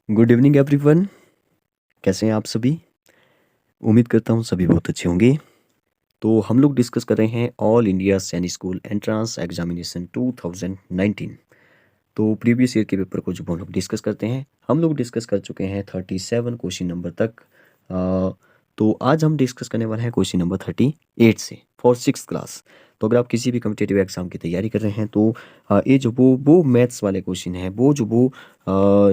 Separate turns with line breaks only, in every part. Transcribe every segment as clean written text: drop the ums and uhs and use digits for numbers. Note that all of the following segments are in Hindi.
Good evening everyone. कैसे हैं आप सभी? उम्मीद करता हूँ सभी बहुत अच्छे होंगे। तो हम लोग डिस्कस कर रहे हैं ऑल इंडिया सैनिक स्कूल एंट्रेंस एग्जामिनेशन 2019। तो प्रीवियस ईयर के पेपर को जब हम लोग डिस्कस करते हैं, हम लोग डिस्कस कर चुके हैं 37 क्वेश्चन नंबर तक। तो आज हम डिस्कस करने वाले हैं क्वेश्चन नंबर 38 से फॉर सिक्स क्लास। तो अगर आप किसी भी कम्पिटेटिव एग्जाम की तैयारी कर रहे हैं तो ये जो वो मैथ्स वाले क्वेश्चन है, वो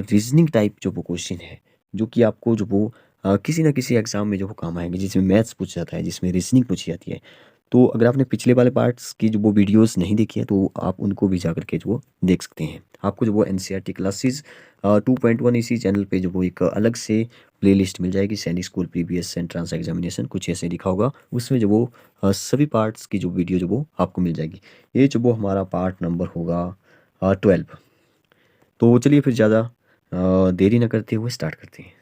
रीजनिंग टाइप जो वो क्वेश्चन है, जो कि आपको जो वो किसी ना किसी एग्जाम में जो वो काम आएंगे, जिसमें मैथ्स पूछा जाता है, जिसमें रीजनिंग पूछी जाती है। तो अगर आपने पिछले वाले पार्ट्स की जो वो वीडियोस नहीं देखी है तो आप उनको भी जा करके जो वो देख सकते हैं। आपको जो वो एनसीईआरटी क्लासेस 2.1 इसी चैनल पे जो वो एक अलग से प्लेलिस्ट मिल जाएगी, सैनिक स्कूल प्रीवियस एंट्रेंस एग्जामिनेशन कुछ ऐसे लिखा होगा, उसमें जो वो सभी पार्ट्स की जो वीडियो जो वो आपको मिल जाएगी। ये जो वो हमारा पार्ट नंबर होगा 12। तो चलिए फिर ज़्यादा देरी ना करते हुए स्टार्ट करते हैं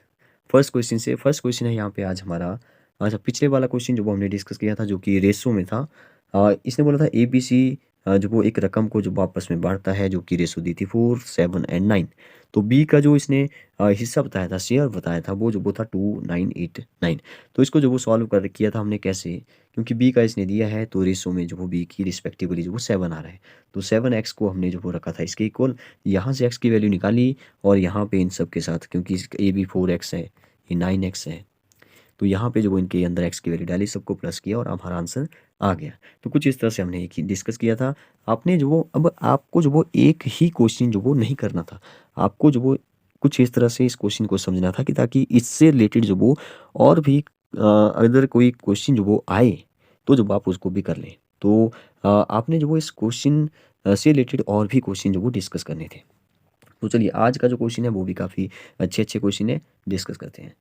फर्स्ट क्वेश्चन से। फर्स्ट क्वेश्चन है यहाँ पे आज हमारा। अच्छा, पिछले वाला क्वेश्चन जो वो हमने डिस्कस किया था जो कि रेशो में था। इसने बोला था ABC जो वो एक रकम को जो आपस में बांटता है, जो कि रेशो दी थी 4, 7 एंड 9। तो बी का जो इसने हिस्सा बताया था, शेयर बताया था, वो था 2, 9, 8, 9। तो इसको जो वो सॉल्व कर किया था हमने कैसे, क्योंकि बी का इसने दिया है तो रेशो में जो वो बी की रिस्पेक्टिवली जो वो 7 आ रहा है। तो 7x को हमने जो वो रखा था इसके इक्वल, यहाँ से x की वैल्यू निकाली और यहाँ पे इन सब के साथ, क्योंकि ये भी 4x है, ये 9x है, तो यहाँ पे जो वो इनके अंदर x की वैल्यू डाली, सबको प्लस किया और हमारा आंसर आ गया। तो कुछ इस तरह से हमने एक ही डिस्कस किया था। आपने जो वो अब आपको जो वो एक ही क्वेश्चन जो वो नहीं करना था, आपको जो वो कुछ इस तरह से इस क्वेश्चन को समझना था कि ताकि इससे रिलेटेड जो वो और भी अगर कोई क्वेश्चन जो वो आए तो जब आप उसको भी कर लें। तो आपने जो वो इस क्वेश्चन से रिलेटेड और भी क्वेश्चन जो वो डिस्कस करने थे। तो चलिए आज का जो क्वेश्चन है वो भी काफ़ी अच्छे अच्छे क्वेश्चन है, डिस्कस करते हैं।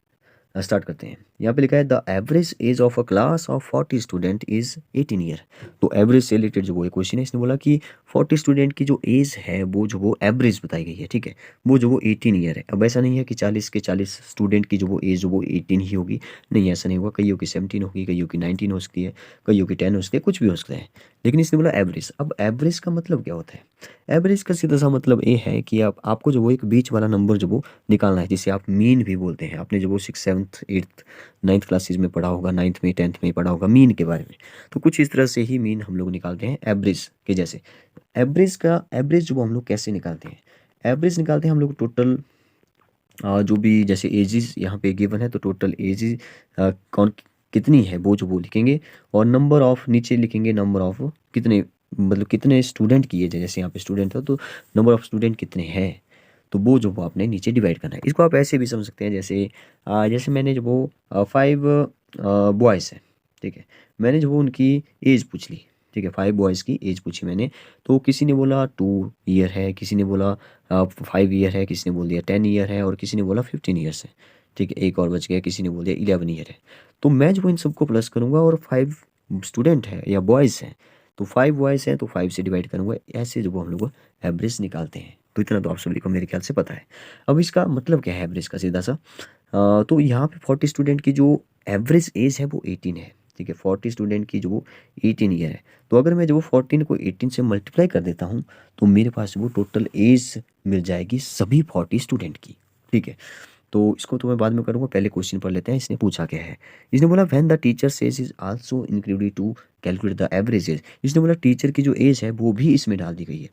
स्टार्ट करते हैं। यहाँ पे लिखा है the average as of a class of 40 student is 18 year. तो एवरेज से रिलेटेड जो वो एक क्वेश्चन है, इसने बोला कि 40 स्टूडेंट की जो एज है वो जो वो एवरेज बताई गई है, ठीक है, वो जो वो 18 ईयर है। अब ऐसा नहीं है कि 40 के 40 स्टूडेंट की जो वो एज वो 18 ही होगी, नहीं ऐसा नहीं होगा। कईयों की 17 होगी, कईयों की 19 हो सकती है, कईयों की 10 हो सकती है, कुछ भी हो सकता है। लेकिन इसने बोला एवरेज। अब एवरेज का मतलब क्या होता है? एवरेज का सीधा सा मतलब ये है कि आपको जो वो एक बीच वाला नंबर जो वो निकालना है, जिसे आप मीन भी बोलते हैं। आपने जो वो 6, 7th, 8th, 9th क्लासेज में पढ़ा होगा, 9th में 10th में पढ़ा होगा मीन के बारे में। तो कुछ इस तरह से ही मीन हम लोग निकालते हैं एवरेज के जैसे। एवरेज जो वो हम लोग कैसे निकालते हैं? एवरेज निकालते हैं हम लोग टोटल जो भी जैसे एजेस यहाँ पे गिवन है, तो टोटल एजेस कौन कितनी है वो जो वो लिखेंगे, और नंबर ऑफ नीचे लिखेंगे, नंबर ऑफ कितने, मतलब कितने स्टूडेंट की एज है। जैसे यहाँ पे स्टूडेंट था तो नंबर ऑफ स्टूडेंट कितने हैं, तो वो जो वो आपने नीचे डिवाइड करना है। इसको आप ऐसे भी समझ सकते हैं, जैसे जैसे मैंने जो वो 5 बॉयज़ हैं, ठीक है, मैंने जो वो उनकी एज पूछ ली, ठीक है, 5 बॉयज़ की एज पूछी मैंने। तो किसी ने बोला 2 ईयर है, किसी ने बोला 5 ईयर है, किसी ने बोल दिया 10 ईयर है, और किसी ने बोला 15 ईयर्स है, ठीक है, एक और बच गया, किसी ने बोल दिया 11 ईयर है। तो मैं जो इन सबको प्लस करूँगा, और 5 स्टूडेंट है या बॉयज़ हैं, तो 5 बॉयज़ हैं तो 5 से डिवाइड करूँगा। ऐसे जो वो हम लोग एवरेज निकालते हैं। तो इतना तो आप सभी को मेरे ख्याल से पता है। अब इसका मतलब क्या है एवरेज का सीधा सा? तो यहाँ पे 40 स्टूडेंट की जो एवरेज एज है वो 18 है, ठीक है, 40 स्टूडेंट की जो वो 18 ईयर है। तो अगर मैं जो 14 को 18 से मल्टीप्लाई कर देता हूँ तो मेरे पास वो टोटल एज मिल जाएगी सभी 40 स्टूडेंट की, ठीक है। तो इसको तो मैं बाद में करूँगा, पहले क्वेश्चन पढ़ लेते हैं इसने पूछा क्या है। इसने बोला when the teacher says is also included to calculate the average age. इसने बोला टीचर की जो एज है वो भी इसमें डाल दी गई है,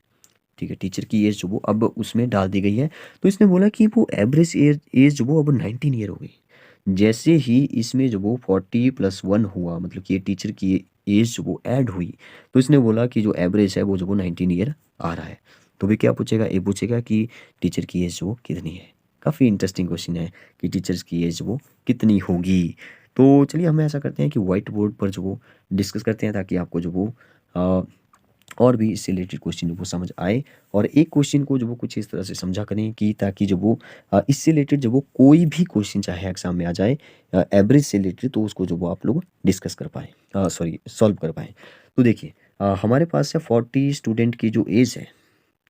ठीक है, टीचर की एज जो वो अब उसमें डाल दी गई है। तो इसने बोला कि वो एवरेज एज एज जो वो अब 19 ईयर हो गई। जैसे ही इसमें जो वो 40+1 हुआ, मतलब कि ये टीचर की एज जो वो ऐड हुई, तो इसने बोला कि जो एवरेज है वो जो वो 19 ईयर आ रहा है। तो भी क्या पूछेगा, ये पूछेगा कि टीचर की एज जो वो कितनी है। काफ़ी इंटरेस्टिंग क्वेश्चन है कि टीचर्स की एज वो कितनी होगी। तो चलिए हम ऐसा करते हैं कि व्हाइट बोर्ड पर जो वो डिस्कस करते हैं, ताकि आपको जो वो और भी इससे रिलेटेड क्वेश्चन जो वो समझ आए। और एक क्वेश्चन को जो वो कुछ इस तरह से समझा करें कि ताकि जो वो इससे रिलेटेड जब वो कोई भी क्वेश्चन चाहे एग्जाम में आ जाए एवरेज से रिलेटेड, तो उसको जो वो आप लोग डिस्कस कर पाएँ, सॉरी सॉल्व कर पाएँ। तो देखिए हमारे पास है 40 स्टूडेंट की जो एज है,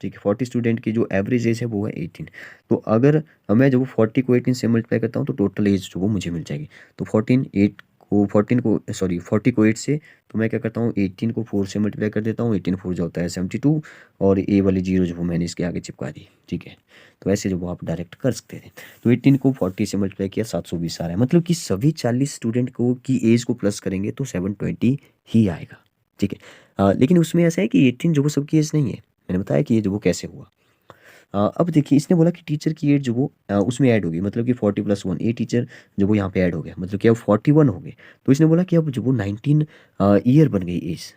ठीक है, 40 स्टूडेंट की जो एवरेज एज है वो है 18। तो अगर मैं जब वो 40 को 18 से मल्टीप्लाई करता हूँ तो टोटल एज जो वो मुझे मिल जाएगी। तो 14, 8 को 40 को 8 से, तो मैं क्या करता हूँ 18 को 4 से मल्टीप्लाई कर देता हूँ, 18 4 जो होता है 72, और ए वाली जीरो जो मैंने इसके आगे चिपका दी, ठीक है। तो ऐसे जो वो आप डायरेक्ट कर सकते थे। तो 18 को 40 से मल्टीप्लाई किया 720 आ रहा है, मतलब कि सभी 40 स्टूडेंट को की एज को प्लस करेंगे तो 720 ही आएगा, ठीक है। लेकिन उसमें ऐसा है कि 18 जो वो सबकी एज नहीं है, मैंने बताया कि ये जो वो कैसे हुआ। अब देखिए इसने बोला कि टीचर की एज जो वो उसमें ऐड होगी, मतलब कि 40 + 1 ए टीचर जो वो यहाँ पे ऐड हो गया, मतलब कि अब 41 हो गए। तो इसने बोला कि अब जो वो 19 ईयर बन गई एज।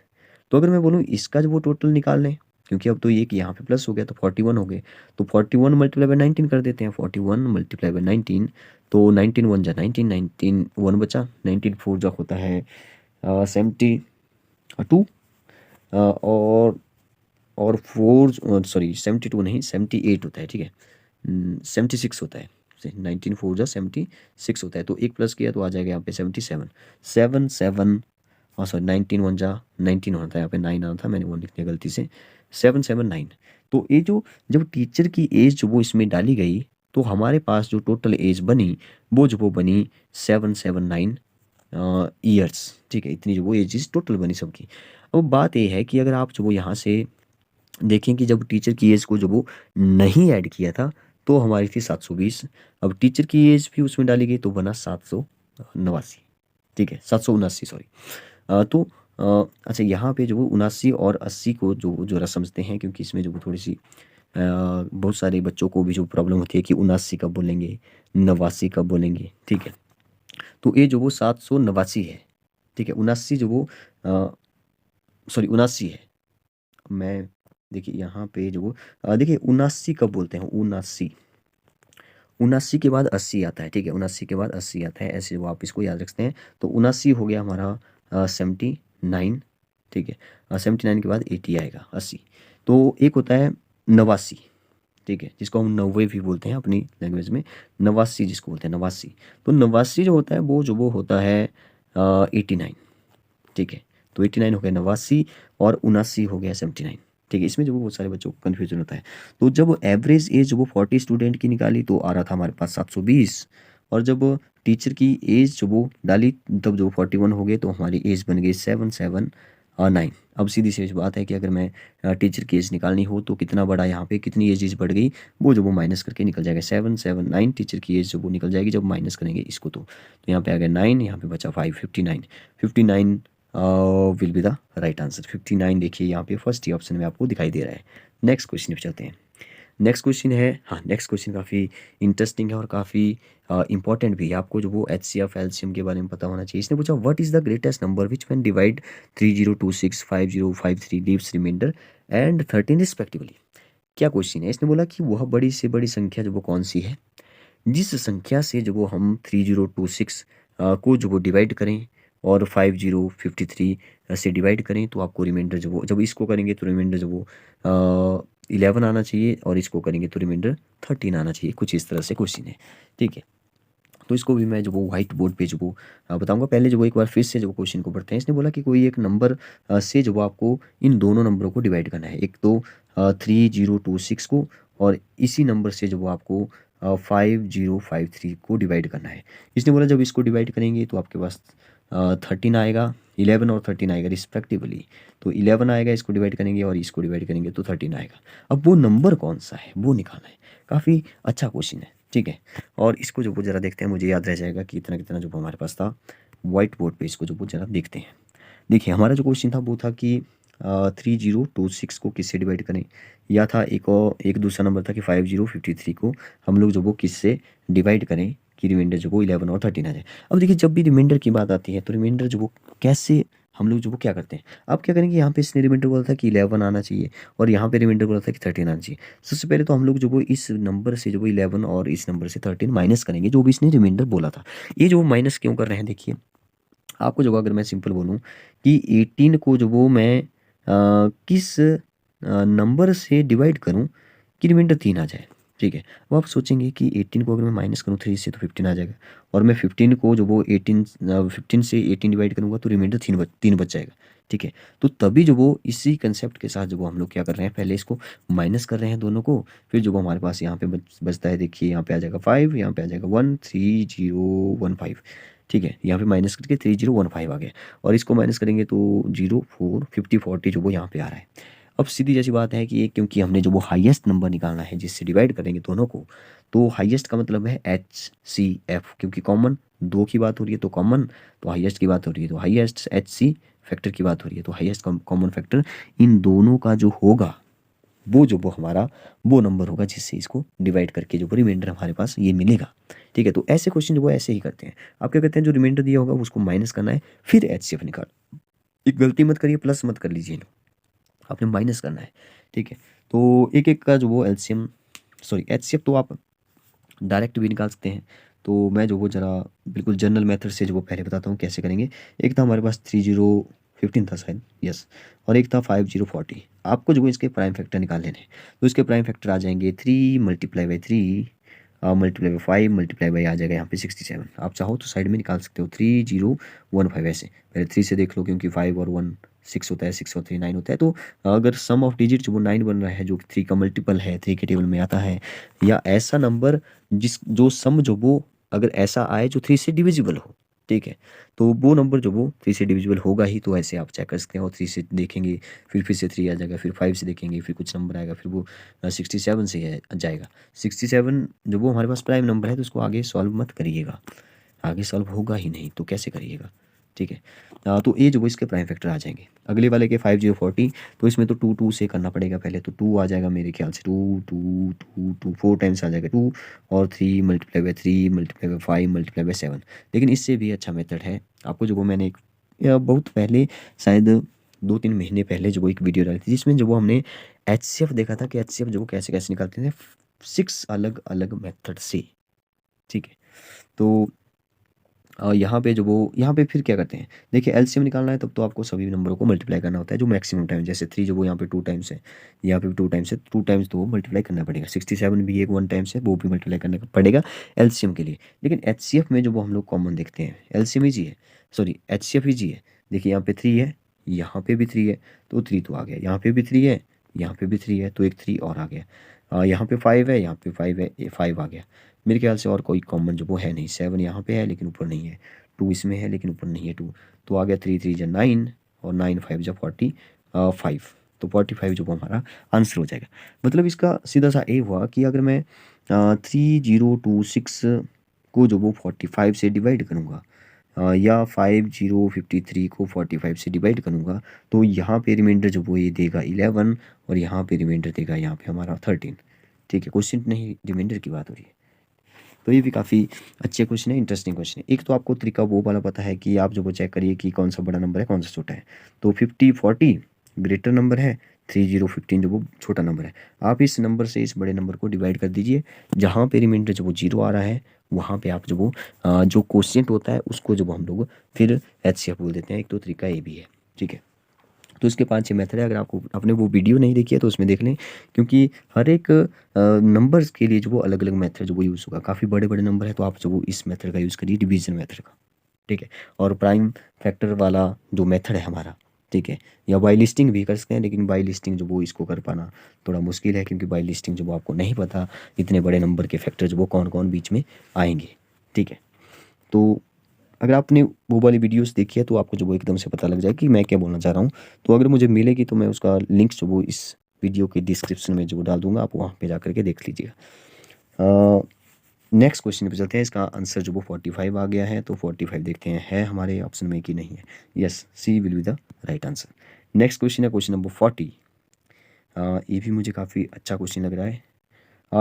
तो अगर मैं बोलूँ इसका जो वो टोटल निकाल लें, क्योंकि अब तो ये कि यहाँ पे प्लस हो गया तो 41 हो गए, तो 41 मल्टीप्लाई बाय 19 कर देते हैं, 41 मल्टीप्लाई बाय 19, तो 19 1 जा 19, 19 1 बचा, 19 4 जा होता है 72, और 72 नहीं 78 होता है, ठीक है। 76 होता है, 19 4 जा 76 होता है, तो एक प्लस किया तो आ जाएगा यहाँ पे 77, 7 19 1 जा 19 होता है, यहाँ पे 9 आना था, मैंने वो लिख दिया गलती से, 779। तो ये जो जब टीचर की एज जो वो इसमें डाली गई, तो हमारे पास जो टोटल एज बनी वो जो वो बनी 779 ईयर्स, ठीक है। इतनी जो वो एजेस टोटल बनी सबकी। अब बात ये है कि अगर आप जो वो यहाँ से देखें कि जब टीचर की एज को जो वो नहीं ऐड किया था तो हमारी थी 720, अब टीचर की एज भी उसमें डाली गई तो बना 789, ठीक है, 779 सॉरी। तो अच्छा यहाँ पे जो वो 79 और 80 को जो ज़रा समझते हैं, क्योंकि इसमें जो वो थोड़ी सी बहुत सारे बच्चों को भी जो प्रॉब्लम होती है कि 79 कब बोलेंगे, 89 कब बोलेंगे, ठीक है। तो ये जो वो 789 है, ठीक है। 79 जो वो 79 है। मैं देखिए यहाँ पे जो वो देखिए 79 कब बोलते हैं, 79, 79 के बाद 80 आता है, ठीक है। 79 के बाद 80 आता है, ऐसे वो आप इसको याद रखते हैं। तो 79 हो गया हमारा 79, ठीक है। 79 के बाद 80 आएगा, 80। तो एक होता है 89, ठीक है, जिसको हम 90 भी बोलते हैं अपनी लैंग्वेज में, 89 जिसको बोलते हैं 89। तो 89 जो होता है वो जो वो होता है 89, ठीक है। तो 89 हो गया 89, और 79 हो गया 79, ठीक है। इसमें जो वो बहुत सारे बच्चों को कन्फ्यूजन होता है। तो जब एवरेज एज वो 40 स्टूडेंट की निकाली तो आ रहा था हमारे पास 720, और जब टीचर की एज जो वो डाली तब जो 41 हो गए तो हमारी एज बन गई 779। अब सीधी सी बात है कि अगर मैं टीचर की एज निकालनी हो तो कितना बड़ा यहाँ पे कितनी एज बढ़ गई वो जो वो माइनस करके निकल जाएगा, 779 टीचर की एज जो वो निकल जाएगी जब माइनस करेंगे इसको। तो यहाँ पे आ गया 9, यहाँ पे बचा 5, 59, 59 will be the right answer. 59 देखिए यहाँ पे फर्स्ट ही ऑप्शन में आपको दिखाई दे रहा है। नेक्स्ट क्वेश्चन पे चलते हैं। नेक्स्ट क्वेश्चन है, हाँ नेक्स्ट क्वेश्चन काफ़ी इंटरेस्टिंग है और काफ़ी इंपॉर्टेंट भी है। आपको जो वो HCF एलसीएम के बारे में पता होना चाहिए। इसने पूछा what is the greatest number which when divide 3026 5053 leaves remainder and 13 respectively. क्या क्वेश्चन है, इसने बोला कि वह बड़ी से बड़ी संख्या जो वो कौन सी है जिस संख्या से जो वो हम 3026 को जो वो डिवाइड करें और 5053 से डिवाइड करें तो आपको रिमाइंडर जो वो, जब इसको करेंगे तो रिमाइंडर जो वो 11 आना चाहिए, और इसको करेंगे तो रिमाइंडर 13 आना चाहिए। कुछ इस तरह से क्वेश्चन है, ठीक है। तो इसको भी मैं जो वो व्हाइट बोर्ड पे जो वो बताऊंगा। पहले जो वो एक बार फिर से जो क्वेश्चन को पढ़ते हैं। इसने बोला कि कोई एक नंबर से जो वो आपको इन दोनों नंबरों को डिवाइड करना है, एक तो 3026 को, और इसी नंबर से जो वो आपको 5053 को डिवाइड करना है। इसने बोला जब इसको डिवाइड करेंगे तो आपके पास 13 आएगा, 11 और 13 आएगा रिस्पेक्टिवली। तो 11 आएगा इसको डिवाइड करेंगे और इसको डिवाइड करेंगे तो 13 आएगा। अब वो नंबर कौन सा है वो निकालना है। काफ़ी अच्छा क्वेश्चन है, ठीक है। और इसको जो वो ज़रा देखते हैं, मुझे याद रह जाएगा कि इतना कितना जो हमारे पास था व्हाइट बोर्ड पे। इसको जो वो ज़रा देखते हैं। देखिए हमारा जो क्वेश्चन था वो था कि 3026 को किससे डिवाइड करें, या था एक दूसरा नंबर था कि 5053 को हम लोग जो वो किससे डिवाइड करें कि रिमाइंडर जो वो 11 और 13 आ जाए। अब देखिए जब भी रिमाइंडर की बात आती है तो रिमाइंडर जो वो कैसे हम लोग जो वो क्या करते हैं। आप क्या करेंगे, यहाँ पे इसने रिमाइंडर बोला था कि 11 आना चाहिए और यहाँ पे रिमाइंडर बोला था कि 13 आना चाहिए। सबसे पहले तो हम लोग जो वो इस नंबर से जो वो 11 और इस नंबर से 13 माइनस करेंगे जो भी इसने रिमाइंडर बोला था। ये जो माइनस क्यों कर रहे हैं, देखिए आपको जो अगर मैं सिंपल बोलूँ कि 18 को जो वो मैं किस नंबर से डिवाइड करूँ कि रिमाइंडर 3 आ जाए, ठीक है। अब आप सोचेंगे कि 18 को अगर मैं माइनस करूँ 3 से तो 15 आ जाएगा, और मैं 15 को जो वो 15 से 18 डिवाइड करूँगा तो रिमाइंडर 3 बच जाएगा, ठीक है। तो तभी जो वो इसी कंसेप्ट के साथ जो वो हम लोग क्या कर रहे हैं, पहले इसको माइनस कर रहे हैं दोनों को, फिर जो वो हमारे पास यहाँ पे बचता है, देखिए यहाँ पे आ जाएगा 5, यहाँ पे आ जाएगा 1 3 0 1 5, ठीक है, यहाँ पे माइनस करके 3015 आ गया और इसको माइनस करेंगे तो 0 4 50 40 जो वो यहाँ पे आ रहा है। अब सीधी जैसी बात है कि ये क्योंकि हमने जो वो हाईएस्ट नंबर निकालना है जिससे डिवाइड करेंगे दोनों को, तो हाईएस्ट का मतलब है HCF, क्योंकि कॉमन दो की बात हो रही है तो कॉमन, तो हाईएस्ट की बात हो रही है तो हाईएस्ट, HC फैक्टर की बात हो रही है तो हाईएस्ट कॉमन फैक्टर इन दोनों का जो होगा वो हमारा वो नंबर होगा जिससे इसको डिवाइड करके जो रिमाइंडर हमारे पास ये मिलेगा। ठीक है, तो ऐसे क्वेश्चन जो वो ऐसे ही करते हैं। आप क्या कहते हैं, जो रिमाइंडर दिया होगा उसको माइनस करना है फिर HCF निकाल। एक गलती मत करिए, प्लस मत कर लीजिए, आपने माइनस करना है। ठीक है, तो एक एक का जो वो एलसीएम सॉरी HCF तो आप डायरेक्ट भी निकाल सकते हैं। तो मैं जो वो ज़रा बिल्कुल जनरल मेथड से जो वो पहले बताता हूँ कैसे करेंगे। एक था हमारे पास 3015 था शायद, यस, और एक था 5040। आपको जो वो इसके प्राइम फैक्टर निकाल लेने हैं, तो इसके प्राइम फैक्टर आ जाएंगे 3 multiply by 3 multiply by 5 multiply by आ जाएगा यहाँ पे 67। आप चाहो तो साइड में निकाल सकते हो 3015 ऐसे। पहले 3 से देख लो क्योंकि 5 और 1 6 होता है, 6 और 3 9 होता है। तो अगर सम ऑफ डिजिट जो वो 9 बन रहा है जो 3 का मल्टीपल है, 3 के टेबल में आता है, या ऐसा नंबर जिस जो सम जो वो अगर ऐसा आए जो 3 से डिविजिबल हो, ठीक है, तो वो नंबर जो वो 3 से डिविजिबल होगा ही। तो ऐसे आप चेक कर सकते हो, 3 से देखेंगे फिर से 3 आ जाएगा, फिर 5 से देखेंगे फिर कुछ नंबर आएगा, फिर वो 67 से है जाएगा। 67 जो वो हमारे पास प्राइम नंबर है, तो उसको आगे सॉल्व मत करिएगा, आगे सॉल्व होगा ही नहीं तो कैसे करिएगा। ठीक है, तो ये जो वो इसके प्राइम फैक्टर आ जाएंगे। अगले वाले के 5040, तो इसमें तो 2 2 से करना पड़ेगा पहले, तो 2 आ जाएगा मेरे ख्याल से, 2 2 2 2 4 टाइम्स आ जाएगा 2, और 3 multiply by 3 multiply by 5 multiply by 7। लेकिन इससे भी अच्छा मेथड है आपको, जो वो मैंने एक या बहुत पहले शायद 2-3 महीने पहले जो वो एक वीडियो डाली थी जिसमें जो वो हमने HCF देखा था कि HCF जो वो कैसे कैसे निकालते थे 6 अलग अलग मेथड से। ठीक है, तो यहाँ पे जो वो यहाँ पे फिर क्या करते हैं, देखिए एलसीएम निकालना है तब तो आपको सभी नंबरों को मल्टीप्लाई करना होता है जो मैक्सिमम टाइम, जैसे 3 जो वो यहाँ पे 2 टाइम्स है, यहाँ पे भी 2 टाइम्स है, 2 टाइम्स तो वो मल्टीप्लाई करना पड़ेगा। 67 भी एक 1 टाइम्स है, वो भी मल्टीप्लाई करना पड़ेगा एलसीएम के लिए। लेकिन HCF में जो वो हम लोग कॉमन देखते हैं, एलसीएम ईजी है, सॉरी HCF ईजी है। देखिए यहाँ पे 3 है, यहाँ पे भी 3 है, तो 3 तो आ गया, यहाँ पे भी 3 है, यहाँ पे भी 3 है, तो एक 3 और आ गया। यहाँ पे 5 है, यहाँ पे 5 है, ये 5 आ गया। मेरे ख्याल से और कोई कॉमन जो वो है नहीं। 7 यहाँ पे है लेकिन ऊपर नहीं है, 2 इसमें है लेकिन ऊपर नहीं है 2, तो आ गया 3 3 जा 9 और 9 5 जा 45, तो 45 जो वो हमारा आंसर हो जाएगा। मतलब इसका सीधा सा ये हुआ कि अगर मैं 3026 को जो वो 45 से डिवाइड करूँगा, या 5053 को 45 से डिवाइड करूँगा, तो यहाँ पे रिमाइंडर जो वो ये देगा 11, और यहाँ पे रिमाइंडर देगा यहाँ पे हमारा 13। ठीक है, क्वेश्चन नहीं रिमाइंडर की बात हो रही है। तो ये भी काफ़ी अच्छे क्वेश्चन है, इंटरेस्टिंग क्वेश्चन है। एक तो आपको तरीका वो वाला पता है कि आप जो वो चेक करिए कि कौन सा बड़ा नंबर है कौन सा छोटा है। तो 5040 ग्रेटर नंबर है, 3015 जो वो छोटा नंबर है। आप इस नंबर से इस बड़े नंबर को डिवाइड कर दीजिए, जहाँ पे रिमाइंडर जो वो 0 आ रहा है वहाँ पे आप जो वो जो क्वोशिएंट होता है उसको जो वो हम लोग फिर HCF बोल देते हैं। एक तो तरीका ये भी है। ठीक है, तो इसके 5-6 मेथड है। अगर आपको आपने वो वीडियो नहीं देखी है तो उसमें देख लें, क्योंकि हर एक नंबर्स के लिए जो वो अलग अलग मेथड जो वो यूज़ होगा। काफ़ी बड़े बड़े नंबर है तो आप जो वो इस मेथड का यूज़ करिए, डिवीजन मेथड का। ठीक है, और प्राइम फैक्टर वाला जो मेथड है हमारा, ठीक है, या बाई लिस्टिंग भी कर सकते हैं, लेकिन बाई लिस्टिंग जो वो इसको कर पाना थोड़ा मुश्किल है, क्योंकि बाई लिस्टिंग जो वो आपको नहीं पता इतने बड़े नंबर के फैक्टर जो वो कौन कौन बीच में आएंगे। ठीक है, तो अगर आपने वो वाली वीडियोस देखी है तो आपको जो वो एकदम से पता लग जाए कि मैं क्या बोलना चाह रहा हूँ। तो अगर मुझे मिलेगी तो मैं उसका लिंक जो वो इस वीडियो के डिस्क्रिप्शन में जो डाल दूंगा, आप वहाँ पे जा करके देख लीजिएगा। नेक्स्ट क्वेश्चन पे चलते हैं। इसका आंसर जो वो 45 आ गया है, तो 45 देखते हैं है हमारे ऑप्शन में कि नहीं है। Yes, C will be the right answer. Next question है क्वेश्चन नंबर 40। ये भी मुझे काफ़ी अच्छा क्वेश्चन लग रहा है।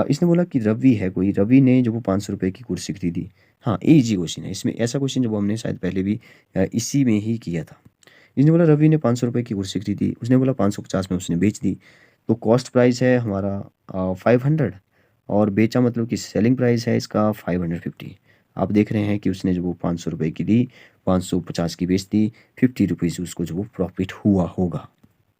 इसने बोला कि रवि है कोई, रवि ने जो वो 500 रुपये की कुर्सी खरीदी। हाँ, ये इजी क्वेश्चन है। इसमें ऐसा क्वेश्चन जो वो हमने शायद पहले भी इसी में ही किया था। इसने बोला रवि ने 500 रुपये की कुर्सी खरीदी, उसने बोला 550 में उसने बेच दी। तो कॉस्ट प्राइस है हमारा 500, और बेचा मतलब कि सेलिंग प्राइस है इसका 550। आप देख रहे हैं कि उसने जो वो 500 रुपये की दी, 550 की बेच दी, 50 रुपीज़ उसको जो वो प्रॉफिट हुआ होगा।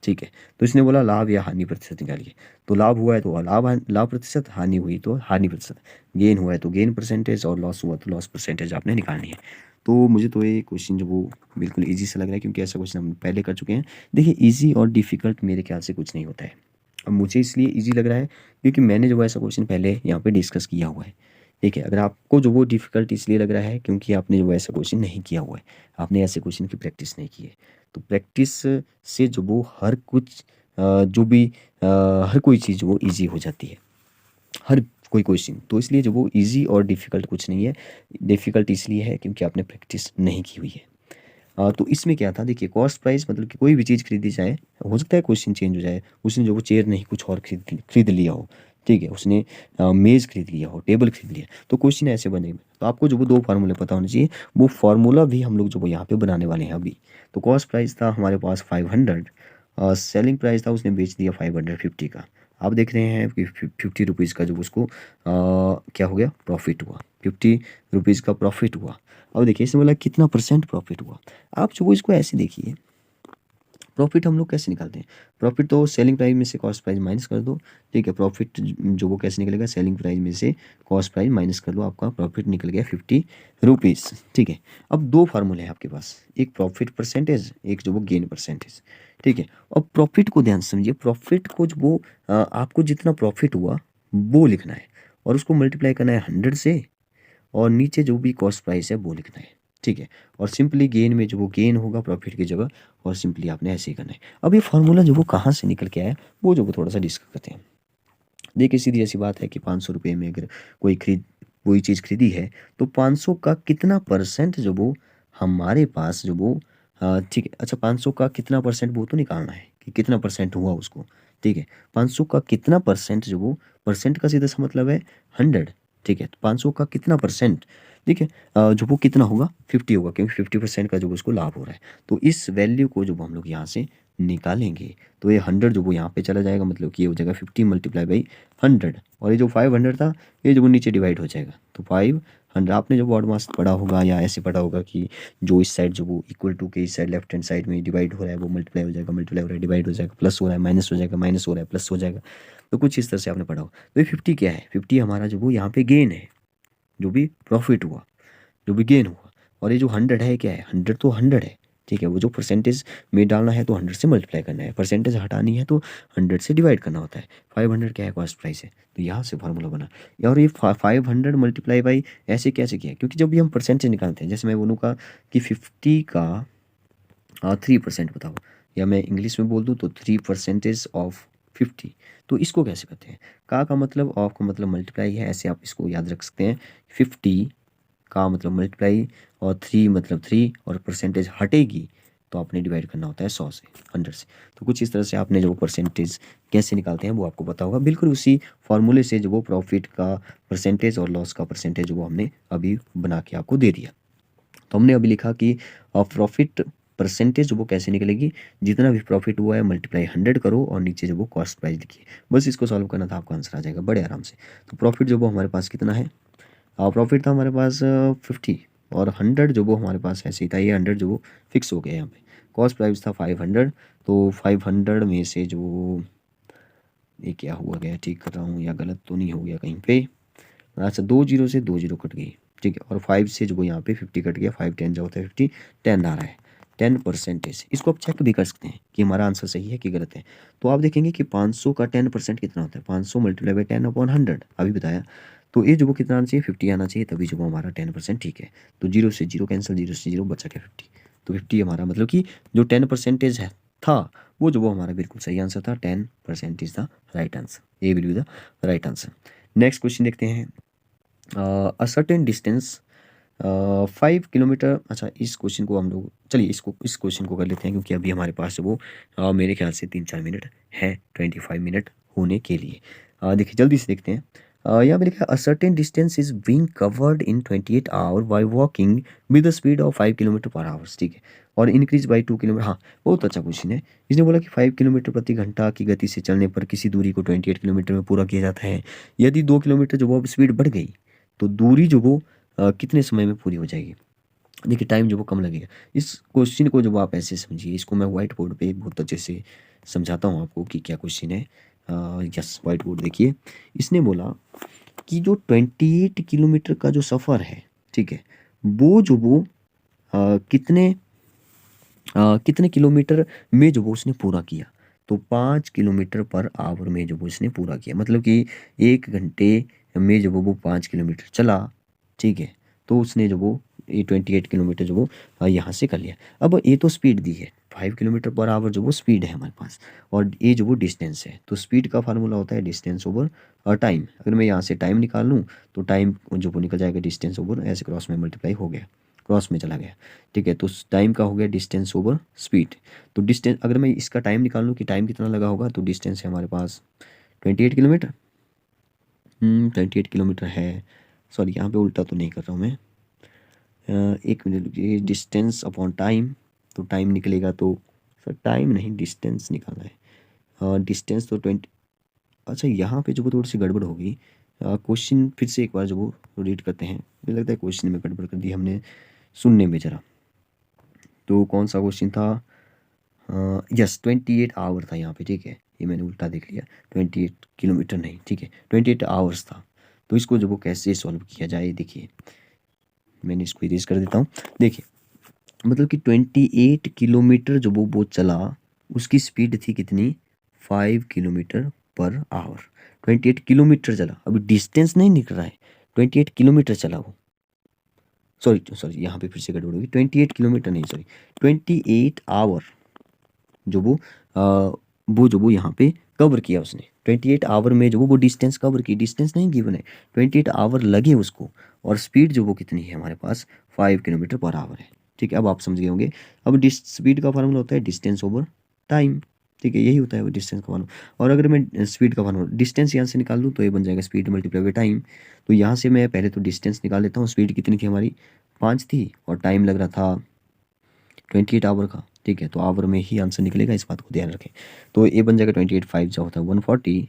ठीक है, तो इसने बोला लाभ या हानि प्रतिशत निकालिए। तो लाभ हुआ है तो लाभ प्रतिशत, हानि हुई तो हानि प्रतिशत, गेन हुआ है तो गेन परसेंटेज, और लॉस हुआ तो लॉस परसेंटेज आपने निकालनी है। तो मुझे तो ये क्वेश्चन जो वो बिल्कुल इजी सा लग रहा है, क्योंकि ऐसा क्वेश्चन हम पहले कर चुके हैं। देखिए, इजी और डिफ़िकल्ट मेरे ख्याल से कुछ नहीं होता है। अब मुझे इसलिए इजी लग रहा है क्योंकि मैंने जो है ऐसा क्वेश्चन पहले यहाँ पे डिस्कस किया हुआ है। ठीक है। अगर आपको जो वो डिफ़िकल्ट इसलिए लग रहा है क्योंकि आपने जो ऐसा क्वेश्चन नहीं किया हुआ है, आपने ऐसे क्वेश्चन की प्रैक्टिस नहीं की है। तो प्रैक्टिस से जो वो हर कुछ जो भी हर कोई चीज़ वो ईज़ी हो जाती है, हर कोई क्वेश्चन। तो इसलिए जो वो ईज़ी और डिफ़िकल्ट कुछ नहीं है, डिफ़िकल्ट इसलिए है क्योंकि आपने प्रैक्टिस नहीं की हुई है। तो इसमें क्या था देखिए, कॉस्ट प्राइस मतलब कि कोई भी चीज़ खरीदी जाए, हो सकता है क्वेश्चन चेंज हो जाए, उसने जो वो चेयर नहीं कुछ और खरीद खरीद लिया हो, ठीक है, उसने मेज़ खरीद लिया हो, टेबल खरीद लिया, तो क्वेश्चन ऐसे बनेगा। तो आपको जो वो 2 फार्मूले पता होने चाहिए, वो फार्मूला भी हम लोग जो वो यहाँ पे बनाने वाले हैं अभी। तो कॉस्ट प्राइस था हमारे पास 500, सेलिंग प्राइस था उसने बेच दिया 550 का। आप देख रहे हैं कि 50 रुपीज़ का जो उसको क्या हो गया, प्रॉफिट हुआ, 50 रुपीज़ का प्रॉफिट हुआ। अब देखिए इसमें बोला कितना परसेंट प्रॉफिट हुआ। आप जो वो इसको ऐसे देखिए, प्रॉफिट हम लोग कैसे निकालते हैं? प्रॉफिट तो सेलिंग प्राइस में से कॉस्ट प्राइस माइनस कर दो, ठीक है। प्रॉफिट जो वो कैसे निकलेगा, सेलिंग प्राइस में से कॉस्ट प्राइस माइनस कर दो, आपका प्रॉफिट निकल गया 50 रुपीज़, ठीक है। अब 2 फार्मूले हैं आपके पास, एक प्रॉफिट परसेंटेज, एक जो वो गेन परसेंटेज, ठीक है। अब प्रॉफिट को ध्यान से समझिए, प्रॉफिट को जो वो आपको जितना प्रॉफिट हुआ वो लिखना है और उसको मल्टीप्लाई करना है 100 से, और नीचे जो भी कॉस्ट प्राइस है वो लिखना है, ठीक है। और सिंपली गेन में जो वो गेन होगा प्रॉफिट की जगह, और सिंपली आपने ऐसे ही करना है। अब ये फार्मूला जो वो कहाँ से निकल के आया, वो जो वो थोड़ा सा डिस्कस करते हैं। देखिए सीधी ऐसी बात है कि 500 रुपये में अगर कोई चीज़ खरीदी है, तो 500 का कितना परसेंट जो वो हमारे पास जो वो ठीक है। अच्छा, 500 का कितना परसेंट वो तो निकालना है कि कितना परसेंट हुआ उसको, ठीक है। 500 का कितना परसेंट जो वो, परसेंट का सीधा सा मतलब है 100, ठीक है। तो 500 का कितना परसेंट, ठीक है, जो वो कितना होगा, 50 होगा, क्योंकि 50% का जो उसको लाभ हो रहा है। तो इस वैल्यू को जो हम लोग यहाँ से निकालेंगे, तो ये 100 जो वो यहाँ पे चला जाएगा, मतलब कि ये हो जाएगा 50 मल्टीप्लाई बाई 100, और ये जो 500 था ये जो वो नीचे डिवाइड हो जाएगा। तो 500, आपने जो वर्ड मास पढ़ा होगा या ऐसे पढ़ा होगा कि जो इस साइड जो वो इक्वल टू के इस साइड लेफ्ट हैंड साइड में डिवाइड हो रहा है वो मल्टीप्लाई हो जाएगा, मल्टीप्लाई हो रहा है डिवाइड हो जाएगा, प्लस हो रहा है माइनस हो जाएगा, माइनस हो रहा है प्लस हो जाएगा। तो कुछ इस तरह से आपने पढ़ा हो। तो ये 50 क्या है, 50 हमारा जो वो यहाँ पे गेन है, जो भी प्रॉफिट हुआ, जो भी गेन हुआ। और ये जो 100 है क्या है, 100 तो 100 है, ठीक है। वो जो परसेंटेज में डालना है तो 100 से मल्टीप्लाई करना है, परसेंटेज हटानी है तो 100 से डिवाइड करना होता है। 500 क्या है, कॉस्ट प्राइस है, तो यहाँ से फार्मूला बना। और ये 500 मल्टीप्लाई बाई ऐसे कैसे किया, क्योंकि जब भी हम परसेंटेज निकालते हैं, जैसे मैं बोलूँ का कि 50 का 3% बताओ, या मैं इंग्लिश में बोल दूँ तो 3% ऑफ 50, तो इसको कैसे करते हैं, का मतलब, ऑफ का मतलब मल्टीप्लाई है, ऐसे आप इसको याद रख सकते हैं। 50 का मतलब मल्टीप्लाई, और 3 मतलब 3, और परसेंटेज हटेगी तो आपने डिवाइड करना होता है 100 से, 100 से। तो कुछ इस तरह से आपने जो परसेंटेज कैसे निकालते हैं वो आपको पता होगा, बिल्कुल उसी फॉर्मूले से जो वो प्रॉफिट का परसेंटेज और लॉस का परसेंटेज वो हमने अभी बना के आपको दे दिया। तो हमने अभी लिखा कि प्रॉफिट परसेंटेज वो कैसे निकलेगी, जितना भी प्रॉफिट हुआ है मल्टीप्लाई 100 करो, और नीचे जो वो कॉस्ट प्राइस लिखिए। बस इसको सॉल्व करना था, आपका आंसर आ जाएगा बड़े आराम से। तो प्रॉफिट जो वो हमारे पास कितना है, प्रॉफिट था हमारे पास 50, और 100 जो वो हमारे पास ऐसे ही था, ये 100 जो वो फिक्स हो गया यहाँ पे। कॉस्ट प्राइस था 500, तो 500 में से जो, ये क्या हुआ गया, ठीक कर रहा हूँ या गलत तो नहीं हो गया कहीं पे। अच्छा, 2 जीरो से 2 जीरो कट गई, ठीक है। और 5 से जो वो यहाँ पे 50 कट गया, 5 10 जो होता है 50, 10 आ रहा है, 10%। इसको आप चेक भी कर सकते हैं कि हमारा आंसर सही है कि गलत है। तो आप देखेंगे कि 500 का 10% कितना होता है, 500 मल्टीप्लाई बाई 10 अपॉन 100, अभी बताया। तो ये जो वो कितना आना चाहिए, 50 आना चाहिए, तभी जो वो हमारा 10% ठीक है। तो जीरो से जीरो कैंसिल, जीरो से जीरो बचा के 50। तो 50 हमारा मतलब कि जो 10% है था, वो जो वो हमारा बिल्कुल सही आंसर था। 10% is the right answer, A will be the right answer. Next question देखते हैं। अ सर्टेन डिस्टेंस 5 किलोमीटर। अच्छा, इस क्वेश्चन को हम लोग, चलिए इस क्वेश्चन को कर लेते हैं, क्योंकि अभी हमारे पास वो मेरे ख्याल से 3-4 मिनट है 25 मिनट होने के लिए। देखिए जल्दी से देखते हैं। यहाँ पे लिखा है a certain distance is being covered in 28 hour by walking with the speed of 5 kilometre per hours, ठीक है, और इंक्रीज बाय 2 किलोमीटर। हाँ, बहुत अच्छा क्वेश्चन है। इसने बोला कि 5 किलोमीटर प्रति घंटा की गति से चलने पर किसी दूरी को 28 किलोमीटर में पूरा किया जाता है। यदि 2 किलोमीटर जो वो स्पीड बढ़ गई, तो दूरी जो वो कितने समय में पूरी हो जाएगी। देखिए टाइम जो वो कम लगेगा। इस क्वेश्चन को जब आप ऐसे समझिए, इसको मैं व्हाइट बोर्ड पे बहुत अच्छे से समझाता हूँ आपको कि क्या क्वेश्चन है। यस, व्हाइट बोर्ड देखिए। इसने बोला कि जो 28 किलोमीटर का जो सफ़र है, ठीक है, वो जो वो कितने कितने किलोमीटर में जो वो उसने पूरा किया। तो 5 किलोमीटर पर आवर में जो वो इसने पूरा किया, मतलब कि 1 घंटे में जब वो 5 किलोमीटर चला, ठीक है, तो उसने जब वो ये 28 किलोमीटर जो वो यहाँ से कर लिया। अब ये तो स्पीड दी है 5 किलोमीटर पर आवर जो वो स्पीड है हमारे पास, और ये जो वो डिस्टेंस है। तो स्पीड का फार्मूला होता है डिस्टेंस ओवर टाइम। अगर मैं यहाँ से टाइम निकाल लूँ तो टाइम जो वो निकल जाएगा डिस्टेंस ओवर, ऐसे क्रॉस में मल्टीप्लाई हो गया, क्रॉस में चला गया, ठीक है। तो टाइम का हो गया डिस्टेंस ओवर स्पीड। तो डिस्टेंस अगर मैं इसका टाइम निकाल लूँ कि टाइम कितना लगा होगा, तो डिस्टेंस है हमारे पास 28 किलोमीटर। 28 किलोमीटर है, सॉरी यहाँ पे उल्टा तो नहीं कर रहा हूँ मैं। एक मिनट रुकिए, डिस्टेंस अपॉन टाइम, तो टाइम निकलेगा तो सर टाइम नहीं डिस्टेंस निकालना है। डिस्टेंस तो 20, अच्छा यहाँ पे जो वो थोड़ी सी गड़बड़ होगी। क्वेश्चन फिर से एक बार जो वो रीड करते हैं, मुझे लगता है क्वेश्चन में गड़बड़ कर दी हमने सुनने में ज़रा। तो कौन सा क्वेश्चन था? यस 28 आवर था यहाँ पे, ठीक है, ये मैंने उल्टा देख लिया, 28 किलोमीटर नहीं, ठीक है 28 आवर्स था। तो इसको जो वो कैसे सॉल्व किया जाए, देखिए मैंने इसको इरेज कर देता हूँ। देखिए मतलब कि 28 किलोमीटर जो वो चला, उसकी स्पीड थी कितनी, 5 किलोमीटर पर आवर। 28 किलोमीटर चला, अभी डिस्टेंस नहीं निकल रहा है, 28 किलोमीटर चला वो, सॉरी सॉरी यहाँ पे फिर से गड़बड़ होगी, 28 किलोमीटर नहीं सॉरी 28 आवर जो वो जो वो यहाँ पे कवर किया उसने। 28 आवर में जो वो डिस्टेंस कवर की, डिस्टेंस नहीं गिवन है, 28 आवर लगे उसको, और स्पीड जो वो कितनी है हमारे पास 5 किलोमीटर पर आवर है, ठीक है। अब आप समझ गए होंगे। अब स्पीड का फार्मूला होता है डिस्टेंस ओवर टाइम, ठीक है, यही होता है वो डिस्टेंस का फार्मूला। और अगर मैं स्पीड का फार्मूला डिस्टेंस यहाँ से निकाल दूँ तो ये बन जाएगा स्पीड मल्टीप्लाई बाई टाइम। तो यहाँ से मैं पहले तो डिस्टेंस निकाल लेता हूँ, स्पीड कितनी थी हमारी 5 थी, और टाइम लग रहा था 28 आवर का, ठीक है। तो आवर में ही आंसर निकलेगा, इस बात को ध्यान रखें। तो ये बन जाएगा 28 5 जो होता है 140,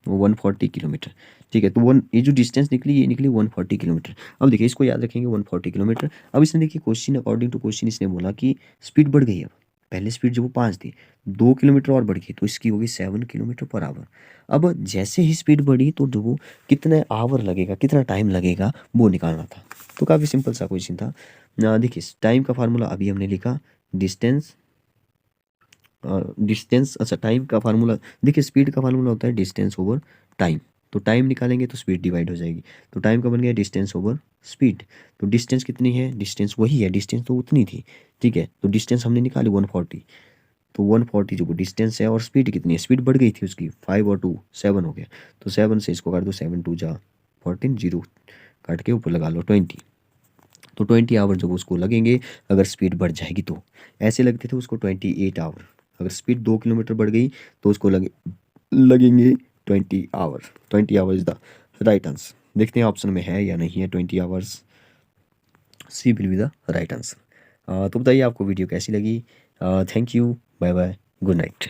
वो 140 किलोमीटर, ठीक है। तो वन ये जो डिस्टेंस निकली ये निकली 140 किलोमीटर। अब देखिए इसको याद रखेंगे 140 किलोमीटर। अब इसने देखिए क्वेश्चन अकॉर्डिंग टू क्वेश्चन इसने बोला कि स्पीड बढ़ गई। अब पहले स्पीड जो वो 5 थी, 2 किलोमीटर और बढ़ गई, तो इसकी होगी 7 किलोमीटर पर आवर। अब जैसे ही स्पीड बढ़ी तो जो वो कितना आवर लगेगा, कितना टाइम लगेगा, वो निकालना था। तो काफ़ी सिंपल सा क्वेश्चन था। देखिए टाइम का फार्मूला अभी हमने लिखा, डिस्टेंस डिस्टेंस, अच्छा टाइम का फार्मूला, देखिए स्पीड का फार्मूला होता है डिस्टेंस ओवर टाइम। तो टाइम निकालेंगे तो स्पीड डिवाइड हो जाएगी, तो टाइम का बन गया डिस्टेंस ओवर स्पीड। तो डिस्टेंस कितनी है, डिस्टेंस वही है, डिस्टेंस तो उतनी थी, ठीक है। तो डिस्टेंस हमने निकाली 140, तो 140 जो वो डिस्टेंस है, और स्पीड कितनी है, स्पीड बढ़ गई थी उसकी 5 और 2 7 हो गया। तो 7 से इसको काट दो, 7 2 जा 14, जीरो काट के ऊपर लगा लो 20। तो 20 आवर जब उसको लगेंगे अगर स्पीड बढ़ जाएगी तो। ऐसे लगते थे उसको 28 आवर। अगर स्पीड 2 किलोमीटर बढ़ गई तो उसको लगेंगे 20 hour. 20 hour is the right answer. देखते हैं ऑप्शन में है या नहीं है 20 hours. C will be the right answer. तो बताइए आपको वीडियो कैसी लगी। Thank you, bye bye, good night.